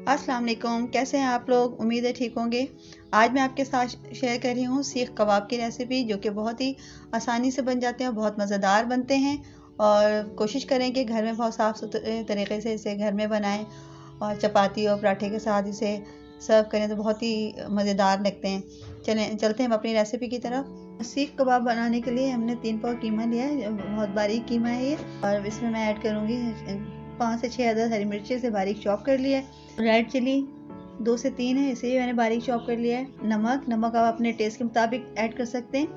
अस्सलाम वालेकुम, कैसे हैं आप लोग। उम्मीद है ठीक होंगे। आज मैं आपके साथ शेयर कर रही हूँ सीख कबाब की रेसिपी, जो कि बहुत ही आसानी से बन जाते हैं और बहुत मज़ेदार बनते हैं। और कोशिश करें कि घर में बहुत साफ़ सुथरे तरीके से इसे घर में बनाएं और चपाती और पराठे के साथ इसे सर्व करें तो बहुत ही मज़ेदार लगते हैं। चलते हैं हम अपनी रेसिपी की तरफ। सीख कबाब बनाने के लिए हमने 3 पाव कीमा लिया है, बहुत बारीक कीमा है ये। और इसमें मैं ऐड करूँगी 5 से 6 अदद हरी मिर्ची से बारीक चॉप कर लिया है। रेड चिली 2 से 3 है, इसे भी मैंने बारीक चॉप कर लिया है। नमक आप अपने टेस्ट के मुताबिक ऐड कर सकते हैं।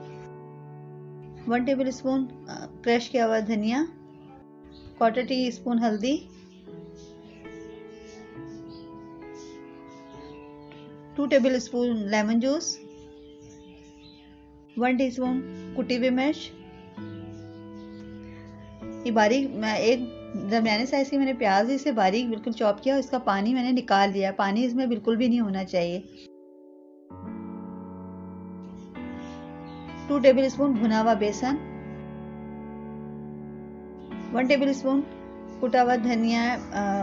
1 टेबल स्पून क्रश किया हुआ धनिया, 1/4 टी स्पून हल्दी, 2 table spoon lemon juice, 1 teaspoon कुटी हुई मिर्च। ये बारीक एक दरमियाने साइज की मैंने प्याज इसे बारीक बिल्कुल चॉप किया और इसका पानी मैंने निकाल लिया। पानी इसमें बिल्कुल भी नहीं होना चाहिए। 2 टेबल स्पून भुना हुआ बेसन, 1 टेबल स्पून कुटा हुआ धनिया,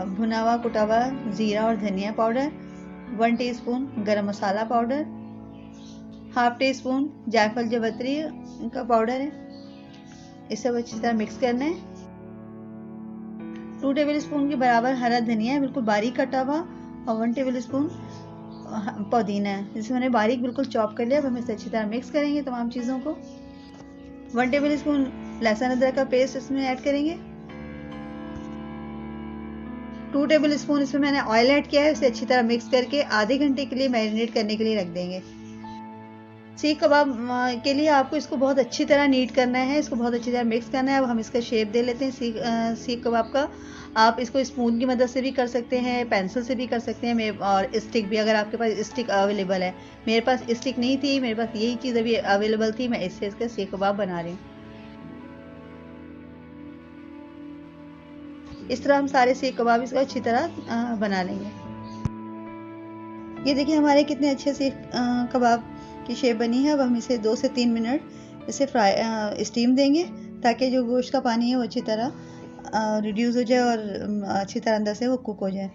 भुना हुआ कुटा हुआ जीरा और धनिया पाउडर, 1 टीस्पून गरम मसाला पाउडर, हाफ टी स्पून जायफल जवत्री का पाउडर है। इसे अच्छी तरह मिक्स करना है। 2 टेबल स्पून के बराबर हरा धनिया है, बिल्कुल बारीक कटा हुआ, और 1 टेबल स्पून पुदीना है, जिसे मैंने बारीक बिल्कुल चॉप कर लिया। अब हम इसे अच्छी तरह मिक्स करेंगे तमाम चीज़ों को। 1 टेबल स्पून लहसुन अदरक का पेस्ट इसमें ऐड करेंगे। 2 टेबल स्पून इसमें मैंने ऑयल ऐड किया है। इसे अच्छी तरह मिक्स करके आधे घंटे के लिए मैरिनेट करने के लिए रख देंगे। सीख कबाब के लिए आपको इसको बहुत अच्छी तरह नीट करना है, इसको बहुत अच्छी तरह मिक्स करना है। अब हम इसका शेप दे लेते हैं सीख कबाब का। आप इसको स्पून की मदद से भी कर सकते हैं, पेंसिल से भी कर सकते हैं, और स्टिक भी, अगर आपके पास स्टिक अवेलेबल है। मेरे पास स्टिक नहीं थी, मेरे पास यही चीज़ अभी अवेलेबल थी, मैं इससे इसका सीख कबाब बना रही हूँ। इस तरह हम सारे सीख कबाब इसको अच्छी तरह बना लेंगे। ये देखिए हमारे कितने अच्छे सीख कबाब की शेप बनी है। अब हम इसे 2 से 3 मिनट इसे स्टीम देंगे, ताकि जो गोश्त का पानी है वो अच्छी तरह रिड्यूस हो जाए और अच्छी तरह अंदर से वो कुक हो जाए।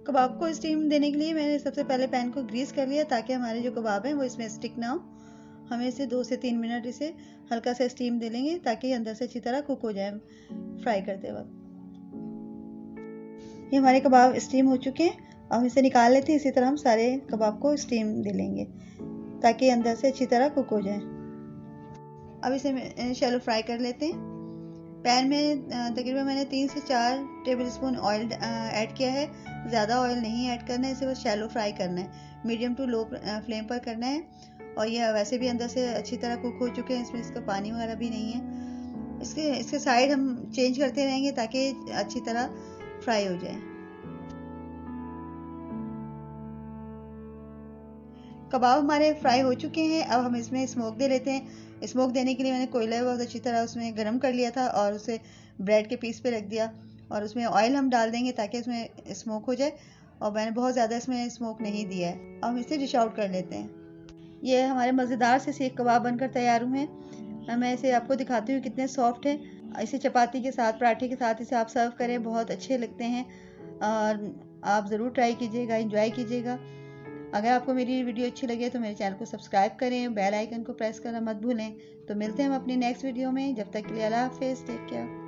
कबाब को स्टीम देने के लिए मैंने सबसे पहले पैन को ग्रीस कर लिया, ताकि हमारे जो कबाब हैं वो इसमें स्टिक ना हो। हमें इसे 2 से 3 मिनट इसे हल्का सा स्टीम दे लेंगे, ताकि अंदर से अच्छी तरह कुक हो जाए फ्राई करते वक्त। ये हमारे कबाब स्टीम हो चुके हैं। अब इसे निकाल लेते हैं। इसी तरह हम सारे कबाब को स्टीम दे लेंगे, ताकि अंदर से अच्छी तरह कुक हो जाए। अब इसे शैलो फ्राई कर लेते हैं। पैन में तकरीबन मैंने 3 से 4 टेबल स्पून ऑयल ऐड किया है। ज़्यादा ऑयल नहीं ऐड करना है, इसे बस शैलो फ्राई करना है, मीडियम टू लो फ्लेम पर करना है। और ये वैसे भी अंदर से अच्छी तरह कुक हो चुके हैं, इसमें इसका पानी वगैरह भी नहीं है। इसके साइड हम चेंज करते रहेंगे, ताकि अच्छी तरह फ्राई हो जाए। कबाब हमारे फ्राई हो चुके हैं। अब हम इसमें स्मोक दे लेते हैं। स्मोक देने के लिए मैंने कोयला बहुत अच्छी तरह उसमें गर्म कर लिया था और उसे ब्रेड के पीस पे रख दिया, और उसमें ऑयल हम डाल देंगे ताकि उसमें स्मोक हो जाए। और मैंने बहुत ज़्यादा इसमें स्मोक नहीं दिया है। अब हम इसे डिश आउट कर लेते हैं। ये हमारे मज़ेदार से सीख कबाब बनकर तैयार हुए हैं। मैं इसे आपको दिखाती हूँ कितने सॉफ्ट हैं। इसे चपाती के साथ, पराठे के साथ इसे आप सर्व करें, बहुत अच्छे लगते हैं। और आप ज़रूर ट्राई कीजिएगा, इंजॉय कीजिएगा। अगर आपको मेरी वीडियो अच्छी लगे तो मेरे चैनल को सब्सक्राइब करें, बेल आइकन को प्रेस करना मत भूलें। तो मिलते हैं हम अपनी नेक्स्ट वीडियो में। जब तक के लिए अल्लाह हाफिज़, टेक केयर।